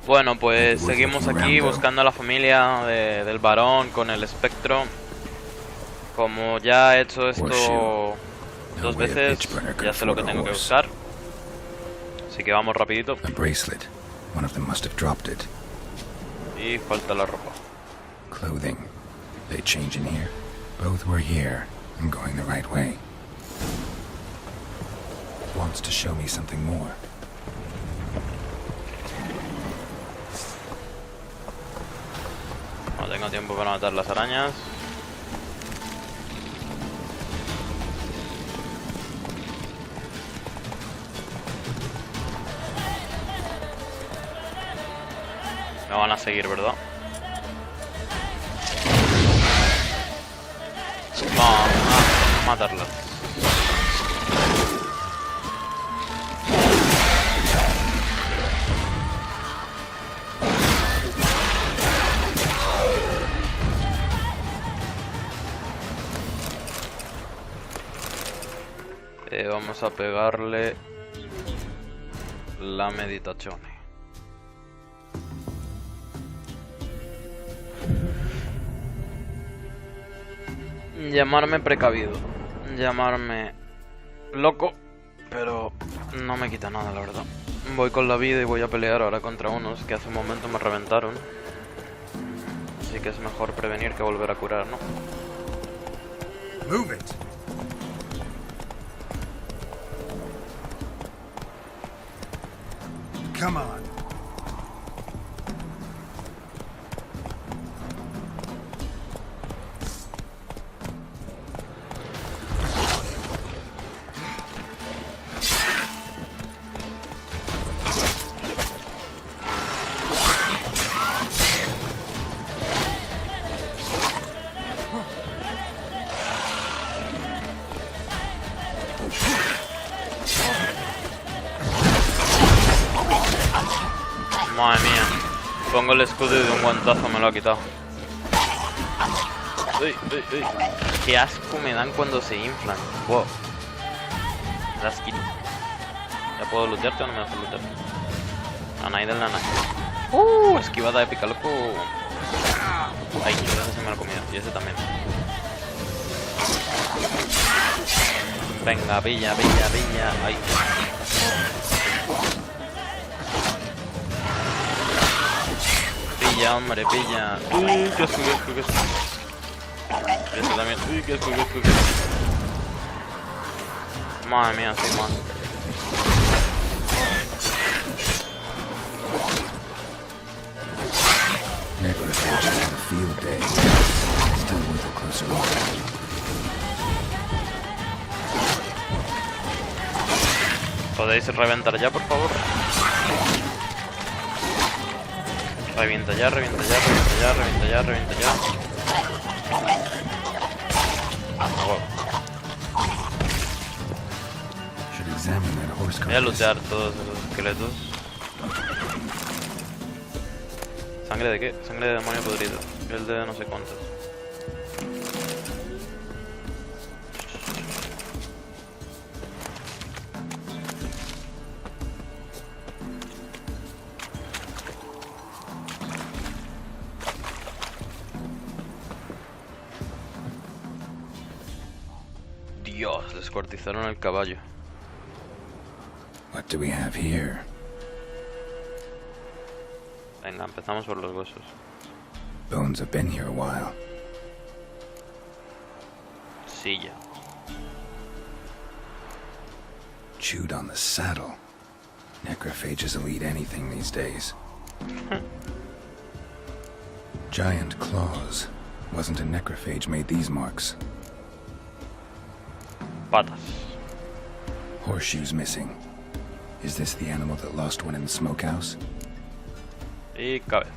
Bueno, pues seguimos aquí buscando a la familia del varón con el espectro. Como ya he hecho esto 2 veces, ya sé lo que tengo que buscar. Así que vamos rapidito. Y falta la ropa. Clothing. They change in here. Both were here. I'm going the right way. Wants to show me something more. No tengo tiempo para matar las arañas. Me van a seguir, ¿verdad? Vamos a matarlas. Vamos a pegarle la meditación. Llamarme precavido, llamarme loco, pero no me quita nada, la verdad. Voy con la vida y voy a pelear ahora contra unos que hace un momento me reventaron. Así que es mejor prevenir que volver a curar, ¿no? Move it. Come on. Madre mía, pongo el escudo y de un guantazo me lo ha quitado. Uy, uy, uy. Qué asco me dan cuando se inflan. Wow. Asquito. ¿Ya puedo lootearte o no me hace lootear? Nanay del nanay. Esquivada épica, loco. Ay, ese se me lo he comido. Y ese también. Venga, pilla, pilla, pilla. Ay. Pilla, hombre, pilla. Uy, qué asco, qué asco, qué asco. Este también. Uy, qué asco, qué asco, qué asco. Madre mía, soy más. ¿Podéis reventar ya, por favor? Revienta ya, revienta ya, revienta ya, revienta ya, revienta ya. Voy a lootear todos esos esqueletos. ¿Sangre de qué? Sangre de demonio podrido. El de no sé cuántos. Dios, descuartizaron el caballo. What do we have here? Venga, empezamos por los huesos. Bones have been here a while. Silla. Chewed on the saddle. Necrophages will eat anything these days. Giant claws. Wasn't a necrophage made these marks. Patas. Horseshoes missing. Is this the animal that lost one in the smokehouse? Y cabeza.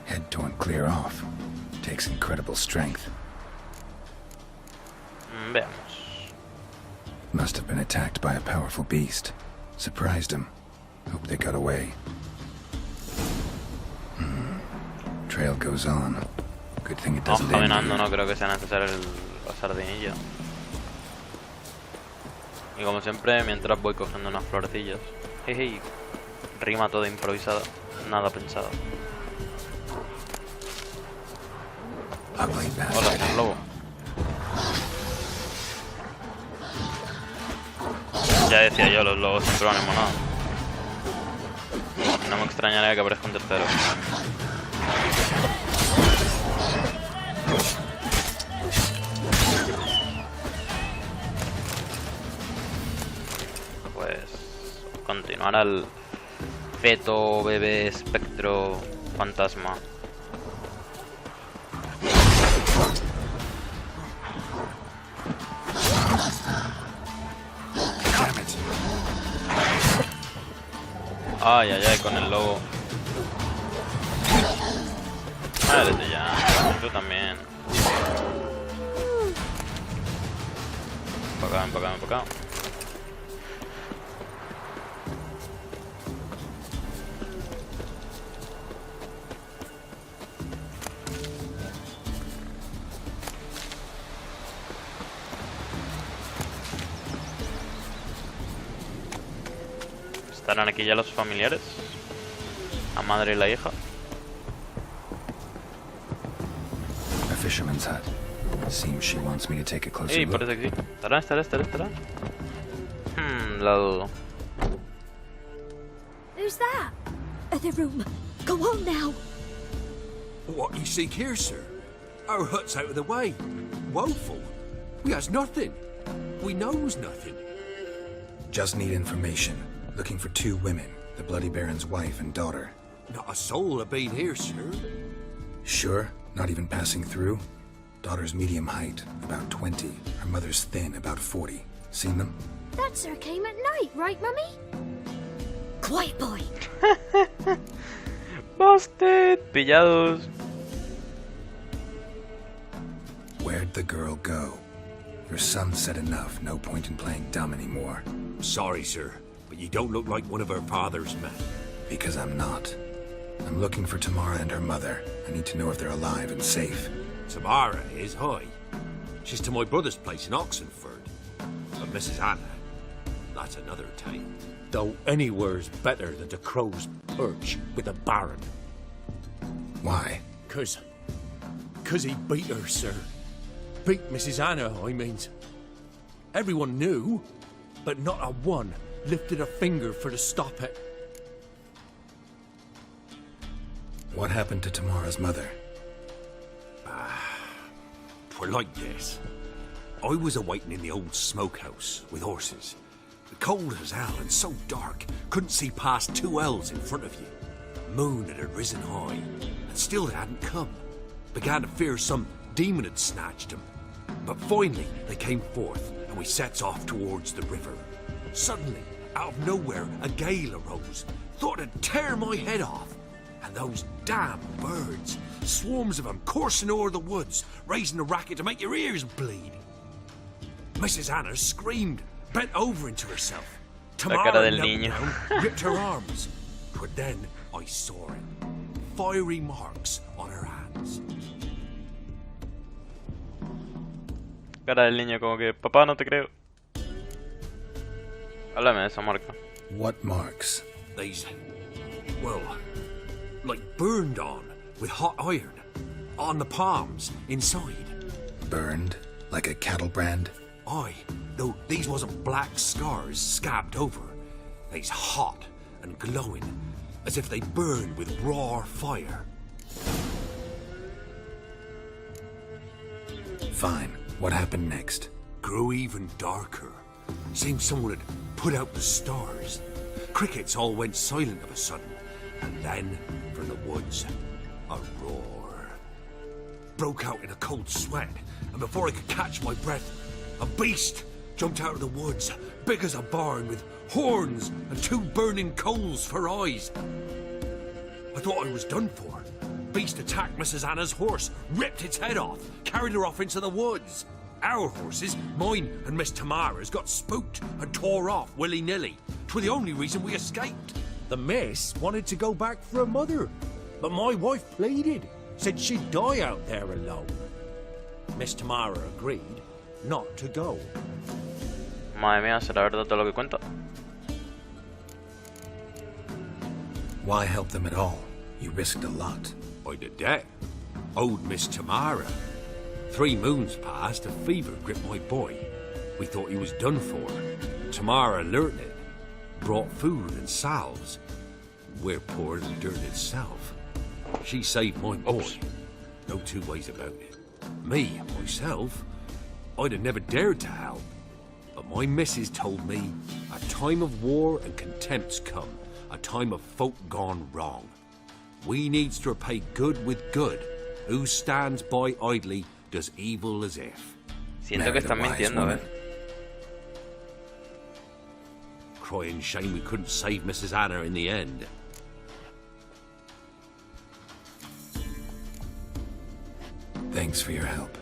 Head torn clear off. Takes incredible strength. Veamos. Must have been attacked by a powerful beast. Surprised him. Hope they got away. Trail goes on. Good thing it doesn't end Caminando, here. no creo que sea necesario la sardinilla. Y como siempre, mientras voy cogiendo unas florecillas. Jeje, rima toda improvisada. nada pensado. Ugly Hola, bastard. señor lobo. Ya decía yo, los lobos siempre van en manada. No me extrañaría que aparezca un tercero. Pues continuar al feto, bebé, espectro, fantasma. Damn it. Ay, ay, ay, con el lobo. Muérete ya, tú también. Ven para acá, ven para acá, ven para acá. ¿Estarán aquí ya los familiares? La madre y la hija. A fisherman's hut. Seems she wants me to take a closer Ey, look. parece que sí. ¿Estará? La dudo. Who's that? The room. Go on now. What you seek here, sir? Our hut's out of the way. Woeful. We has nothing. We knows nothing. Just need information. Looking for 2 women, the Bloody Baron's wife and daughter. Not a soul have been here, sir. Sure? Not even passing through? Daughter's medium height, about 20. Her mother's thin, about 40. Seen them? That sir came at night, right, Mummy? Quiet, boy. Busted. Pillados. Where'd the girl go? Your son said enough. No point in playing dumb anymore. Sorry, sir, but you don't look like one of our father's men. Because I'm not. I'm looking for Tamara and her mother. I need to know if they're alive and safe. Tamara is high. She's to my brother's place in Oxenford. But Mrs. Anna, that's another tale. Though anywhere's better than the crow's perch with a baron. Why? Cause he beat her, sir. Beat Mrs. Anna, I means. Everyone knew, but not a one lifted a finger for to stop it. What happened to Tamara's mother? Twere like this. I was awaiting in the old smokehouse with horses. Cold as hell and so dark, couldn't see past 2 ells in front of you. Moon had risen high, and still it hadn't come. Began to fear some demon had snatched him. But finally they came forth, and we sets off towards the river. Suddenly, out of nowhere, a gale arose. Thought it'd tear my head off. And those damn birds, swarms of them coursing o'er the woods, raising a racket to make your ears bleed. Mrs. Anna screamed, bent over into herself. cara Tamara del knelt niño. down, ripped her arms. But then I saw it. Fiery marks on her hands. Cara del niño como que, papá, no te creo. Háblame de esa marca. What marks? These, well, like burned on with hot iron. On the palms, inside. Burned? Like a cattle brand? Aye, though these wasn't black scars scabbed over. They's hot and glowing, as if they burned with raw fire. Fine. What happened next? Grew even darker. Seemed someone had put out the stars. Crickets all went silent of a sudden. And then, from the woods, a roar. Broke out in a cold sweat, and before I could catch my breath, a beast jumped out of the woods, big as a barn, with horns and 2 burning coals for eyes. I thought I was done for. Beast attacked Mrs. Anna's horse, ripped its head off, carried her off into the woods. Our horses, mine and Miss Tamara's, got spooked and tore off willy-nilly. 'Twere the only reason we escaped. The miss wanted to go back for her mother, but my wife pleaded, said she'd die out there alone. Miss Tamara agreed not to go. Madre mía, ¿será verdad todo lo que cuenta? Why help them at all? You risked a lot. By the debt. Owed Miss Tamara. 3 moons passed, a fever gripped my boy. We thought he was done for. Tamara learnt it. Brought food and salves. We're poor as the dirt itself. She saved my boy. Oops. No 2 ways about it. Me, myself, I'd have never dared to help. But my missus told me a time of war and contempt's come. A time of folk gone wrong. We needs to repay good with good. Who stands by idly does evil as if. Siento que están mintiendo, ¿eh? Crying shame we couldn't save Mrs. Anna in the end. Thanks for your help.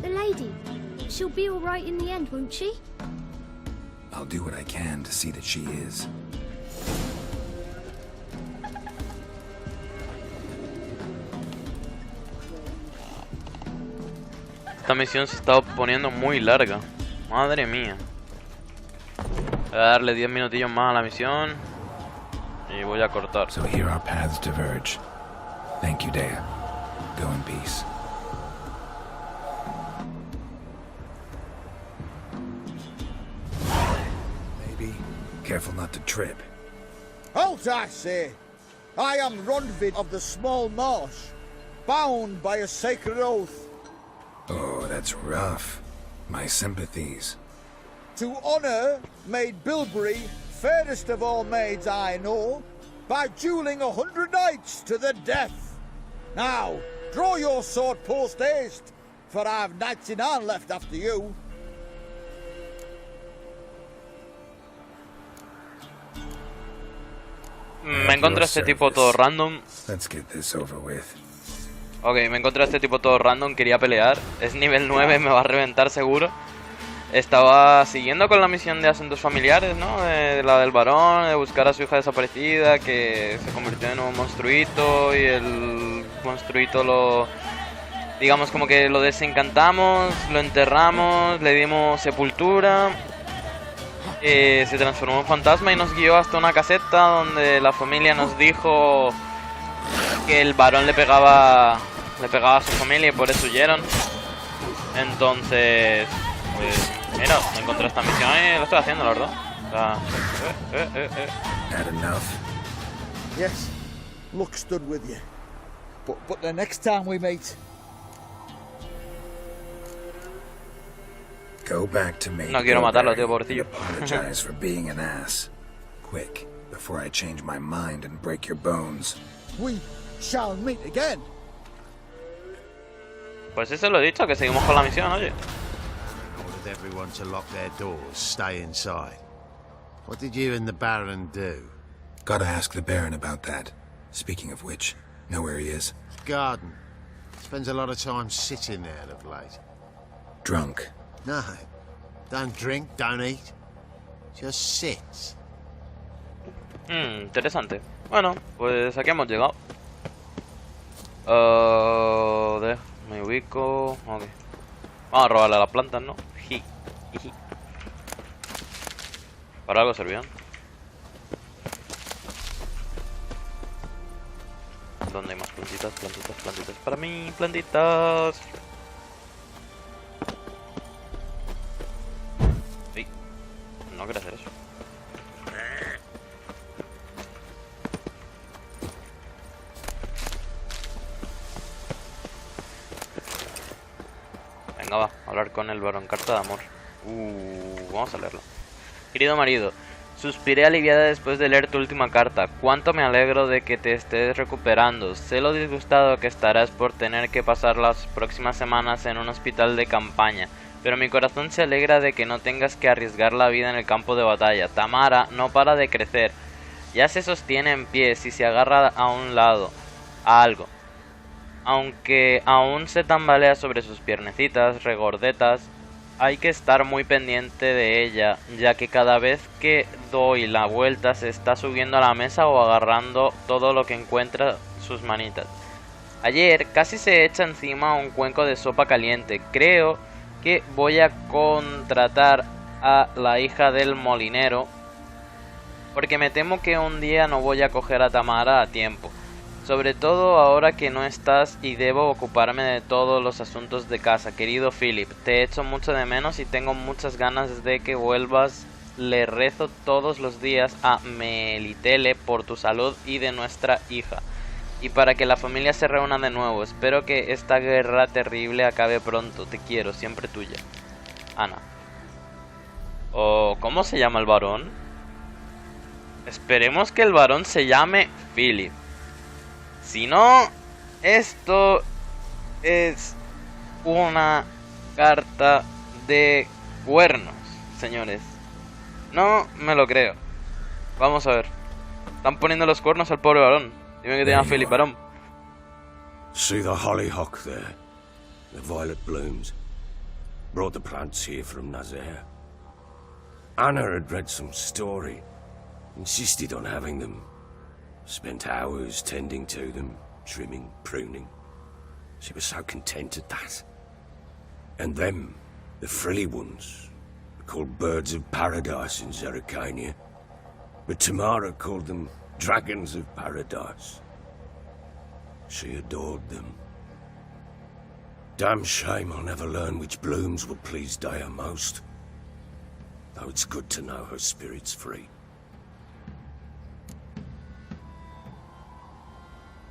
The lady. She'll be all right in the end, won't she? I'll do what I can to see that she is. Esta misión se está poniendo muy larga. Madre mía. Voy a darle 10 minutillos más a la misión. Y voy a cortar. So here our paths diverge. Thank you, Dea. Go in peace. Maybe. Careful not to trip. Halt, I say! I am Rondvid of the Small Marsh, bound by a sacred oath. Oh, that's rough. My sympathies. To honour Maid Bilberry, fairest of all maids I know, by duelling 100 knights to the death. Now, draw your sword post haste, for I've 99 left after you. Me encontré a este tipo todo random. Let's get this over with. Ok, me encontré a este tipo todo random, quería pelear. Es nivel 9, me va a reventar seguro. Estaba siguiendo con la misión de asuntos familiares, ¿no? De la del varón, de buscar a su hija desaparecida, que se convirtió en un monstruito y el monstruito lo... digamos como que lo desencantamos, lo enterramos, le dimos sepultura. Se transformó en fantasma y nos guió hasta una caseta donde la familia nos dijo que el varón le pegaba a su familia y por eso huyeron. Entonces, pues mira, me encontré esta misión y lo estoy haciendo, la verdad. O sea, Had enough. Yes, luck stood with you. But the next time we meet... Go back to me. No quiero matarlo, tío, pobrecillo. Apologize for being an ass. Quick, before I change my mind and break your bones. We shall meet again. Pues eso lo he dicho, que seguimos con la misión, oye. Ordered everyone to lock their doors, stay inside. What did you and the Baron do? Gotta ask the Baron about that. Speaking of which, know where he is? Garden. Spends a lot of time sitting there of late. Drunk. No, don't drink, don't eat. Just sits. Interesante. Bueno, pues aquí hemos llegado. Me ubico. Ok. Vamos a robarle a las plantas, ¿no? Ji. Para algo servían. ¿Dónde hay más plantitas? Plantitas para mí, plantitas. Sí. No quiero hacer eso. Venga, va, a hablar con el varón. Carta de amor. Vamos a leerlo. Querido marido, suspiré aliviada después de leer tu última carta. Cuánto me alegro de que te estés recuperando. Sé lo disgustado que estarás por tener que pasar las próximas semanas en un hospital de campaña. Pero mi corazón se alegra de que no tengas que arriesgar la vida en el campo de batalla. Tamara no para de crecer. Ya se sostiene en pie si se agarra a un lado, a algo. Aunque aún se tambalea sobre sus piernecitas regordetas, hay que estar muy pendiente de ella, ya que cada vez que doy la vuelta se está subiendo a la mesa o agarrando todo lo que encuentra sus manitas. Ayer casi se echa encima un cuenco de sopa caliente. Creo que voy a contratar a la hija del molinero porque me temo que un día no voy a coger a Tamara a tiempo. Sobre todo ahora que no estás y debo ocuparme de todos los asuntos de casa. Querido Philip, te echo mucho de menos y tengo muchas ganas de que vuelvas. Le rezo todos los días a Melitele por tu salud y de nuestra hija. Y para que la familia se reúna de nuevo. Espero que esta guerra terrible acabe pronto. Te quiero, siempre tuya. Ana. ¿O cómo se llama el varón? Esperemos que el varón se llame Philip. Si no, esto es una carta de cuernos, señores. No me lo creo. Vamos a ver. Están poniendo los cuernos al pobre varón. Dime que te llamas Philip, varón. See the hollyhock there? The violet blooms. Brought the plants here from Nazaire. Anna had read some story. Insisted on having them. Spent hours tending to them, trimming, pruning. She was so content at that. And them, the frilly ones, are called birds of paradise in Zerrikania. But Tamara called them dragons of paradise. She adored them. Damn shame I'll never learn which blooms will please Daya most. Though it's good to know her spirit's free.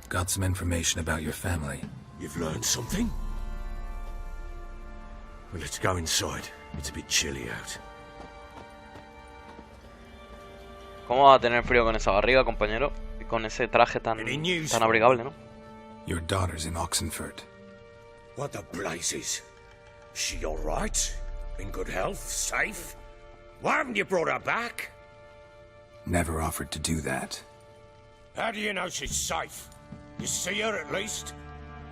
Got some information about your family. You've learned something? Well, let's go inside. It's a bit chilly out. ¿Cómo va a tener frío con esa barriga, compañero? Y con ese traje tan abrigable, ¿no? Your daughter's in Oxenford. What the blazes? She all right? In good health? Safe? Why haven't you brought her back? Never offered to do that. How do you know she's safe? You see her at least?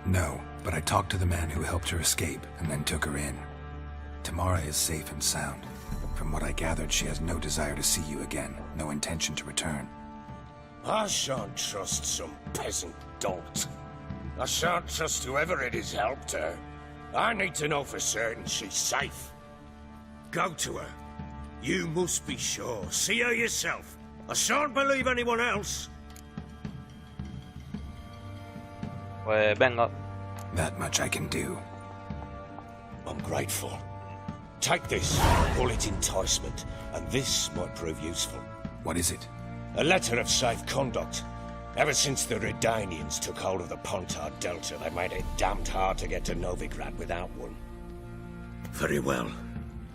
No, but I talked to the man who helped her escape and then took her in. Tamara is safe and sound. From what I gathered, she has no desire to see you again, no intention to return. I shan't trust some peasant dolt. I shan't trust whoever it is helped her. I need to know for certain she's safe. Go to her. You must be sure. See her yourself. I shan't believe anyone else. Pues venga. That much I can do. I'm grateful. Take this, call it enticement, and this might prove useful. What is it? A letter of safe conduct. Ever since the Redanians took hold of the Pontar Delta, they made it damned hard to get to Novigrad without one. Very well.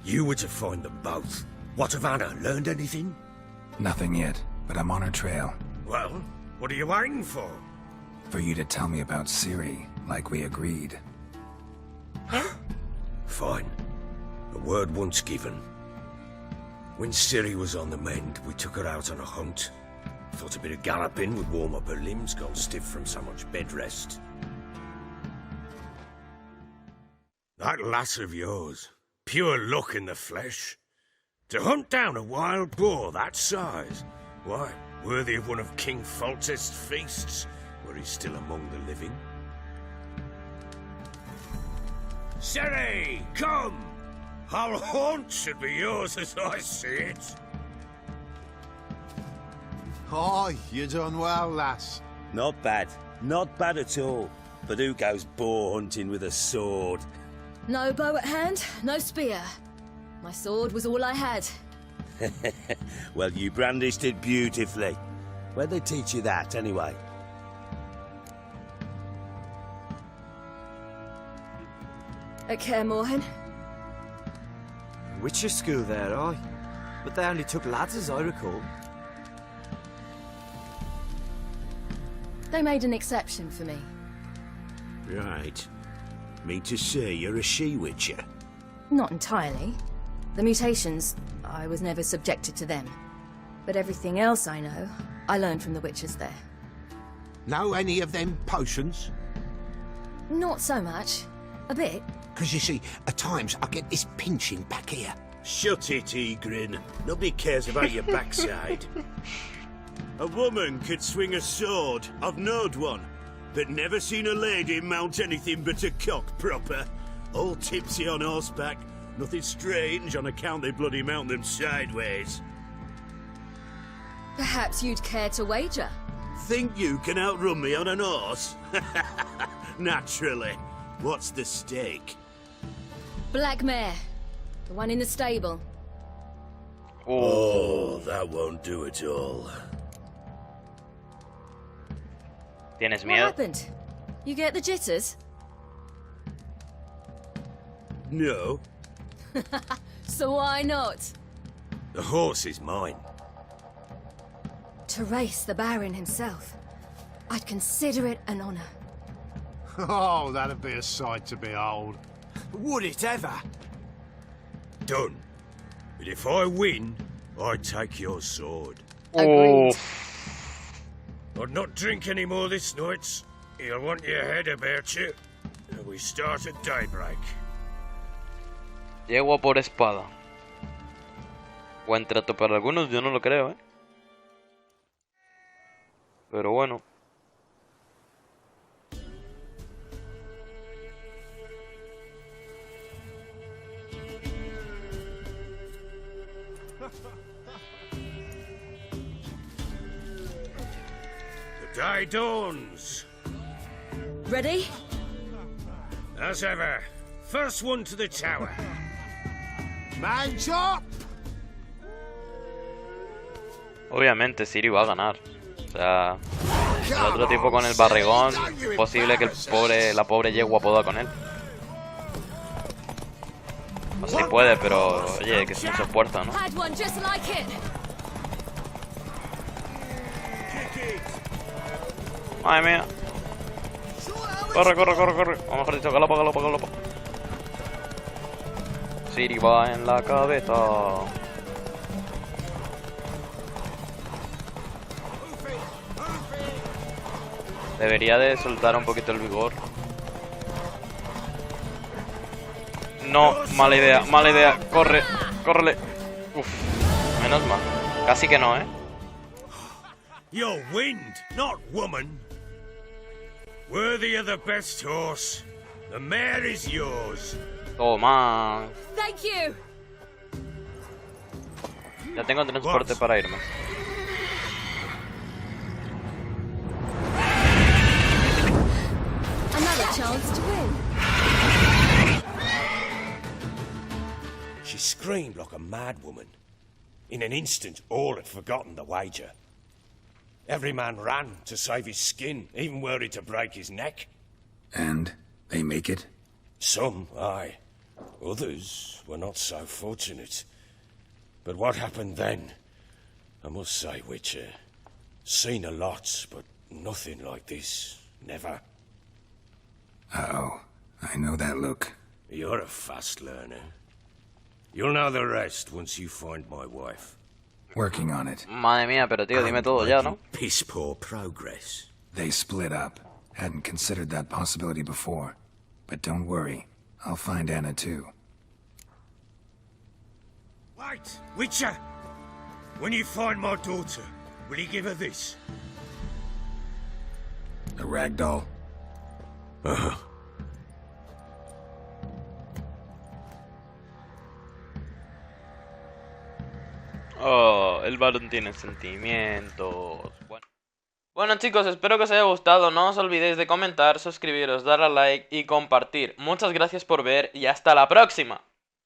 You were to find them both. What of Anna? Learned anything? Nothing yet, but I'm on her trail. Well, what are you waiting for? For you to tell me about Ciri, like we agreed. Fine. A word once given. When Ciri was on the mend, we took her out on a hunt. Thought a bit of galloping would warm up her limbs, gone stiff from so much bed rest. That lass of yours, pure luck in the flesh. To hunt down a wild boar that size, why, worthy of one of King Foltest's feasts, were he still among the living. Ciri, come! Our haunt should be yours as I see it. Aye, you done well, lass. Not bad. Not bad at all. But who goes boar hunting with a sword? No bow at hand, no spear. My sword was all I had. Well, you brandished it beautifully. Where'd they teach you that, anyway? At Kaer Morhen. Witcher school there, aye. But they only took lads, as I recall. They made an exception for me. Right. Mean to say you're a she-witcher? Not entirely. The mutations, I was never subjected to them. But everything else I know, I learned from the witches there. Know any of them potions? Not so much. A bit. Because you see, at times I get this pinching back here. Shut it, Egrin. Nobody cares about your backside. A woman could swing a sword. I've knowed one. But never seen a lady mount anything but a cock proper. All tipsy on horseback. Nothing strange on account they bloody mount them sideways. Perhaps you'd care to wager? Think you can outrun me on an horse? Naturally. What's the stake? Black mare. The one in the stable. Oh, that won't do it all. ¿Tienes What miedo? happened? You get the jitters? No, So why not? the horse is mine. To race the Baron himself. I'd consider it an honor. Oh, that'd be a sight to behold. Would it ever? Done. But if I win, I take your sword. Agreed. I'd not drink any more this night. You'll want your head about you. And we start at daybreak. Yegua por espada. Buen trato para algunos, yo no lo creo, Pero bueno. The day dawns. Ready? As ever, first one to the tower. Man chop! Obviamente Siri va a ganar. O sea, el otro tipo con el barrigón, posible que la pobre yegua pueda con él. No sé si puede, pero oye, que es mucho esfuerzo, ¿no? Had one just like it. Madre mía. Corre, corre, corre, corre. O mejor dicho, galopa, galopa, galopa. Siri va en la cabeza. Debería de soltar un poquito el vigor. No, mala idea, mala idea. Corre, córrele. Uf, menos mal. Casi que no, You're wind, not woman. Worthy of the best horse. The mare is yours. Toma. Thank you. Ya tengo transporte para irme. Another chance to win. She screamed like a mad woman. In an instant, all had forgotten the wager. Every man ran to save his skin, even worried to break his neck. And they make it? Some, aye. Others were not so fortunate. But what happened then? I must say, Witcher, seen a lot, but nothing like this. Never. Uh-oh. I know that look. You're a fast learner. You'll know the rest once you find my wife. Working on it. Madre mía, pero tío, dime todo ya, ¿no? Piss poor progress. They split up. Hadn't considered that possibility before. But don't worry. I'll find Anna too. Wait, Witcher! When you find my daughter, will you give her this? A ragdoll? Uh-huh. Oh, el varón tiene sentimientos. Bueno chicos, espero que os haya gustado. No os olvidéis de comentar, suscribiros, darle a like y compartir. Muchas gracias por ver y hasta la próxima.